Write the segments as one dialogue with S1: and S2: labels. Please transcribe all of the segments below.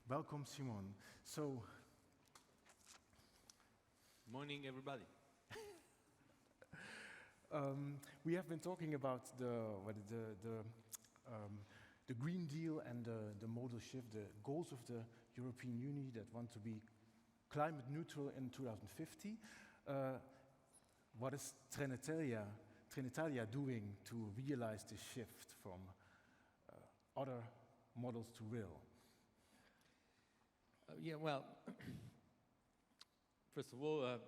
S1: Welcome, Simone. So,
S2: Morning, everybody.
S1: we have been talking about the Green Deal and the modal shift, the goals of the European Union that want to be climate neutral in 2050. What is Trenitalia doing to realize this shift from other models to rail?
S2: First of all,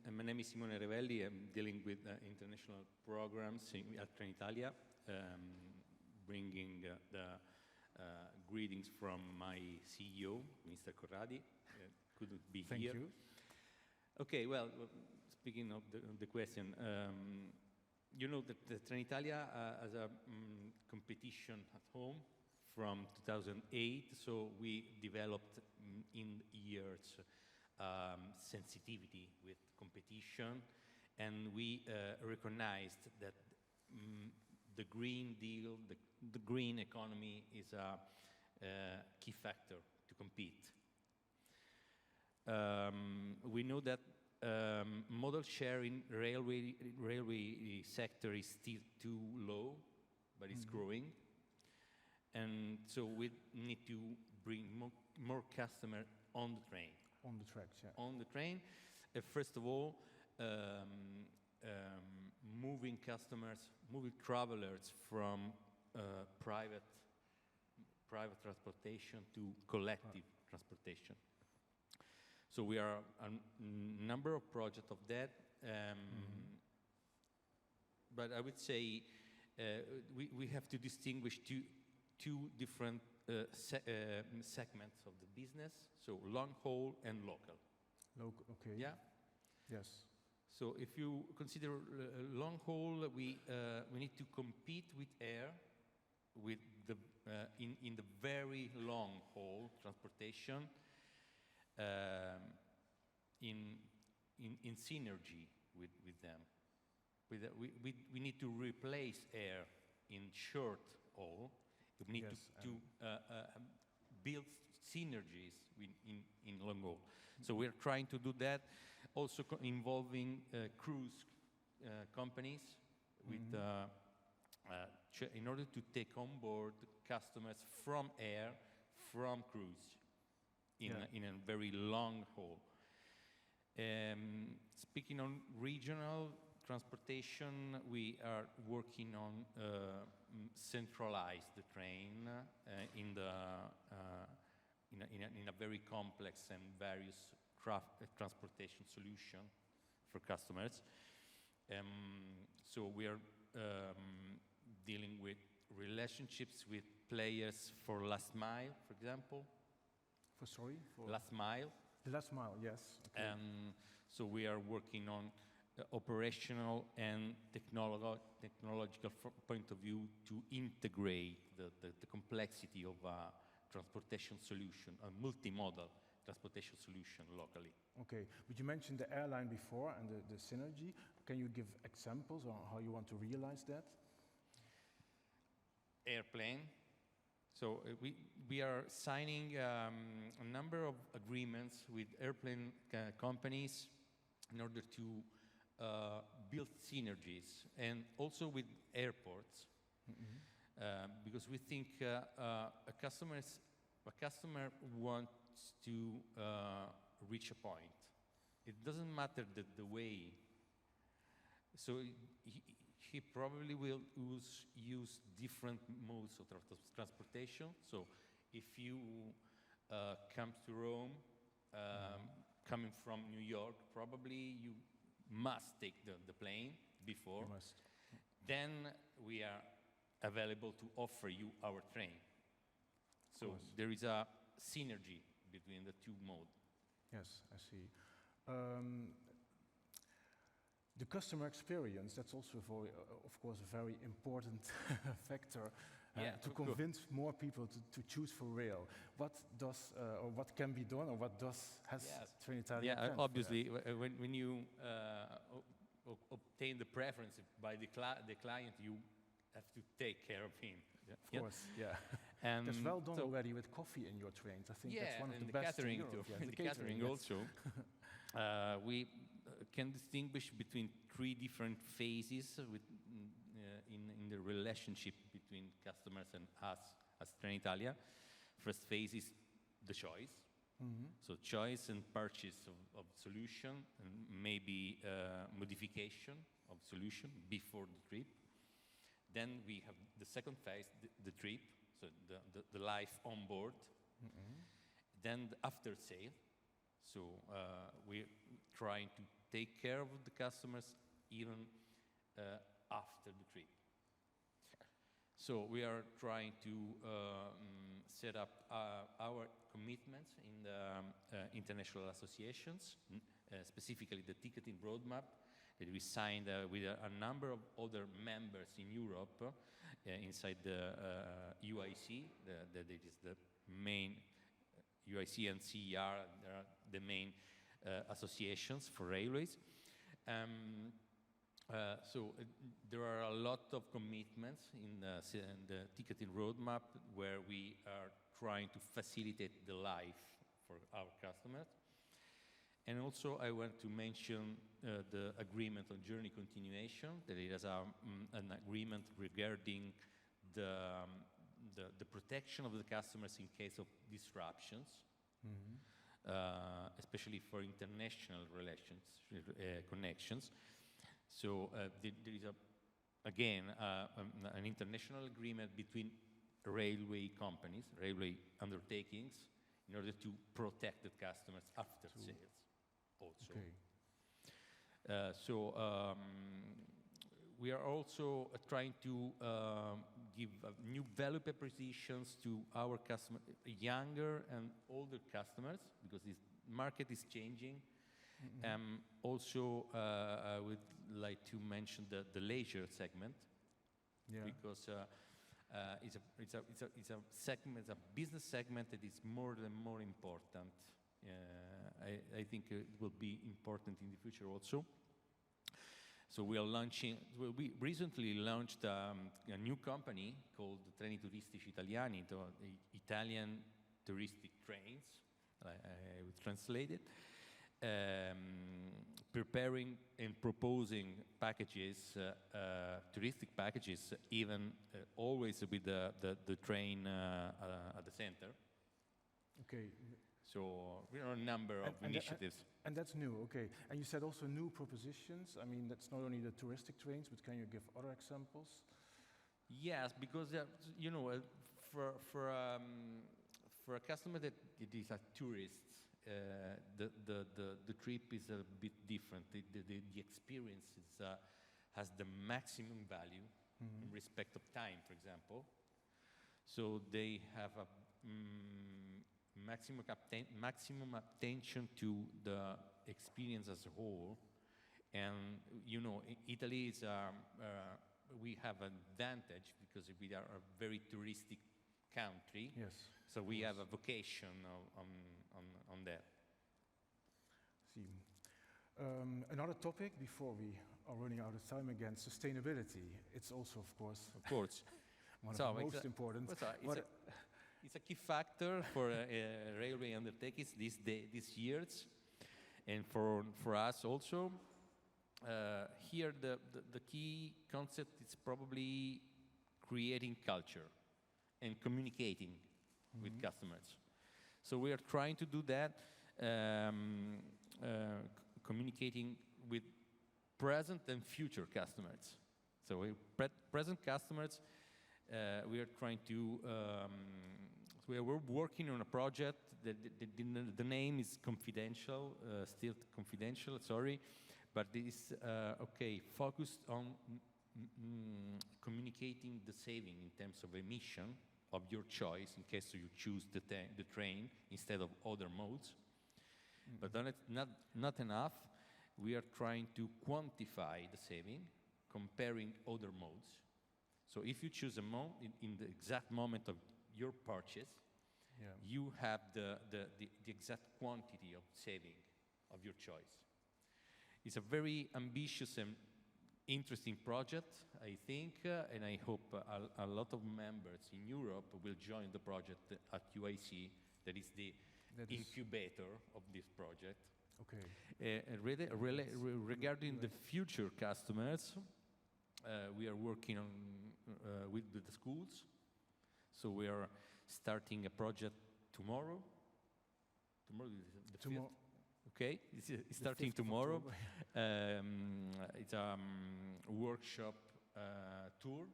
S2: my name is Simone Revelli. I'm dealing with international programs at Trenitalia, bringing the greetings from my CEO, Mr. Corradi. Couldn't be
S1: Thank
S2: here.
S1: you.
S2: Okay, well, speaking of the question, you know that the Trenitalia has a competition at home from 2008, so we developed in years sensitivity with competition, and we recognized that the Green Deal, the green economy is a key factor to compete. We know that modal share in railway sector is still too low, but it's growing. And so we need to bring more customers on the train.
S1: On the tracks, yeah.
S2: On the train, first of all, moving travelers from private transportation to collective transportation. So we are a number of projects of that, but I would say we have to distinguish two different segments of the business, so long haul and local.
S1: Local, okay.
S2: Yeah?
S1: Yes.
S2: So if you consider long haul, we need to compete with air with in the very long haul transportation in synergy with them. We need to replace air in short haul. We need to build synergies in long haul. So we're trying to do that, also involving cruise companies with in order to take on board customers from air, from cruise in a very long haul. Speaking on regional transportation, we are working on centralize the train in a very complex and various transportation solution for customers. So we are dealing with relationships with players for last mile, for example.
S1: For
S2: last mile.
S1: The last mile, yes. Okay.
S2: So we are working on operational and technological point of view to integrate the complexity of a transportation solution, a multimodal transportation solution locally.
S1: Okay, but you mentioned the airline before and the synergy. Can you give examples on how you want to realize that?
S2: Airplane. So we are signing a number of agreements with airplane companies in order to build synergies, and also with airports, because we think a customer wants to reach a point. It doesn't matter the way. So he probably will use different modes of transportation. So if you come to Rome, coming from New York, probably you must take the plane before.
S1: You must.
S2: Then we are available to offer you our train. So there is a synergy between the two modes.
S1: Yes, I see. The customer experience, that's also, of course, a very important factor to convince more people to choose for rail. What does, or what can be done, or what has Trenitalia planned
S2: obviously, when you obtain the preference by the client, you have to take care of him.
S1: Of course, yeah. That's well done
S2: so
S1: already with coffee in your trains. I think
S2: yeah,
S1: that's one of
S2: and
S1: the best
S2: catering
S1: in Europe.
S2: too.
S1: Yes,
S2: And the catering
S1: yes.
S2: also. We can distinguish between three different phases in the relationship between customers and us as Trenitalia. First phase is the choice. So choice and purchase of solution, and maybe modification of solution before the trip. Then we have the second phase, the trip, so the life on board. Then the after sale. So we're trying to take care of the customers even after the trip. So we are trying to set up our commitments in the international associations, specifically the ticketing roadmap that we signed with a number of other members in Europe inside the UIC, that is the main UIC and CER, they are the main associations for railways. So there are a lot of commitments in the ticketing roadmap where we are trying to facilitate the life for our customers. And also I want to mention the agreement on journey continuation, that it is an agreement regarding the protection of the customers in case of disruptions, especially for international relations, connections. So there is, again, an international agreement between railway companies, railway undertakings, in order to protect the customers after sales also. Okay. We are also trying to give new value propositions to our customers, younger and older customers, because this market is changing. Also, I would like to mention the leisure segment, because it's a segment, a business segment that is more and more important. I think it will be important in the future also. So we recently launched a new company called Trenituristici Italiani, the Italian touristic trains, I would translate it. Preparing and proposing packages, touristic packages, even always with the train at the center.
S1: Okay.
S2: So there are a number of initiatives.
S1: And that's new, okay. And you said also new propositions. I mean, that's not only the touristic trains, but can you give other examples?
S2: Yes, because you know, for a customer that it is a tourist, the trip is a bit different. The experience has the maximum value in respect of time, for example. So they have a maximum attention to the experience as a whole. And you know, Italy is we have an advantage because we are a very touristic country.
S1: Yes.
S2: So we have a vocation on that.
S1: See. Another topic before we are running out of time again: sustainability. It's also, of course, one of the most important.
S2: It's a key factor for railway undertakings these years, and for us also. Here, the key concept is probably creating culture and communicating with customers. So we are trying to do that, communicating with present and future customers. So present customers, we are trying to, we're working on a project that the name is confidential, still confidential, sorry, but it is, focused on communicating the saving in terms of emission of your choice in case you choose the train instead of other modes. But then it's not enough. We are trying to quantify the saving, comparing other modes. So if you choose a mode in the exact moment of your purchase, you have the exact quantity of saving of your choice. It's a very ambitious and interesting project, I think, and I hope a lot of members in Europe will join the project at UIC, that is the incubator of this project.
S1: Okay.
S2: Regarding the future customers, we are working on with the schools. So we are starting a project tomorrow. Tomorrow is the 5th. Okay, it's starting tomorrow. It's a workshop tour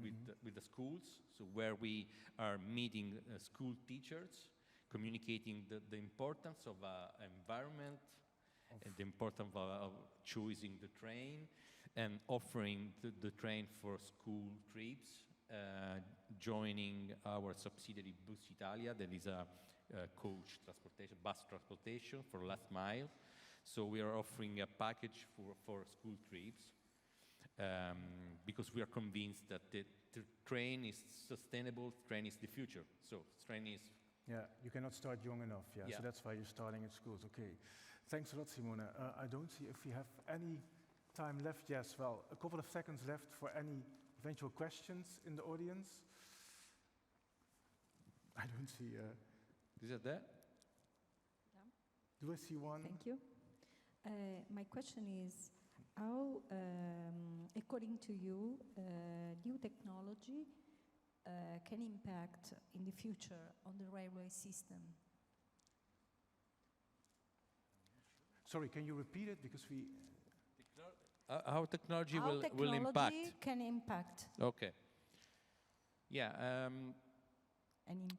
S2: with the schools, so where we are meeting school teachers, communicating the importance of environment and the importance of choosing the train and offering the train for school trips, joining our subsidiary Busitalia, that is a coach transportation, bus transportation for last mile. So we are offering a package for school trips because we are convinced that the train is sustainable, train is the future. So train is...
S1: Yeah, you cannot start young enough, yeah. So that's why you're starting at schools, okay. Thanks a lot, Simone. I don't see if we have any time left. Yes, well, a couple of seconds left for any eventual questions in the audience. I don't see...
S2: Is it there?
S3: Yeah.
S1: Do I see one?
S3: Thank you. My question is, how, according to you, new technology can impact in the future on the railway system?
S1: Sorry, can you repeat it? Because we...
S2: How technology will impact?
S3: How technology can impact.
S2: Okay. Yeah.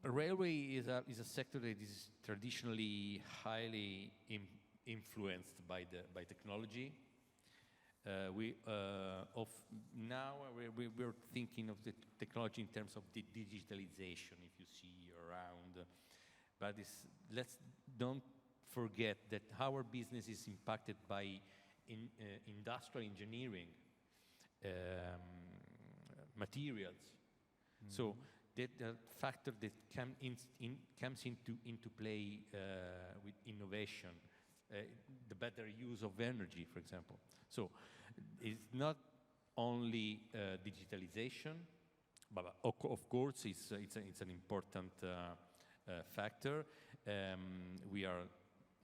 S2: Railway is a sector that is traditionally highly influenced by technology. Now we're thinking of the technology in terms of the digitalization, if you see around. But let's don't forget that our business is impacted by industrial engineering, materials. So that factor that comes into play with innovation, the better use of energy, for example. So it's not only digitalization, but of course it's an important factor. We are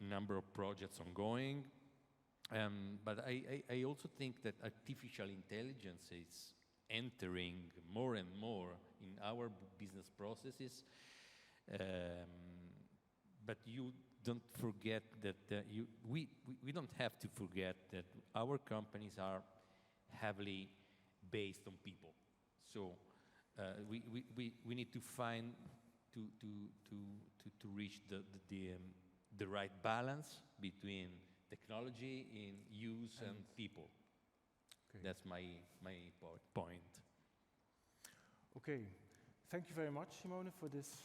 S2: a number of projects ongoing, but I also think that artificial intelligence is entering more and more in our business processes. But you don't forget that we don't have to forget that our companies are heavily based on people. So we need to find to reach the right balance between technology in use and people. Okay. That's my point.
S1: Okay. Thank you very much, Simone, for these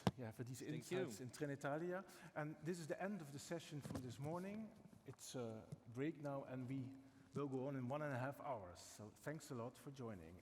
S1: insights in Trenitalia. And this is the end of the session for this morning. It's a break now, and we will go on in 1.5 hours. So thanks a lot for joining.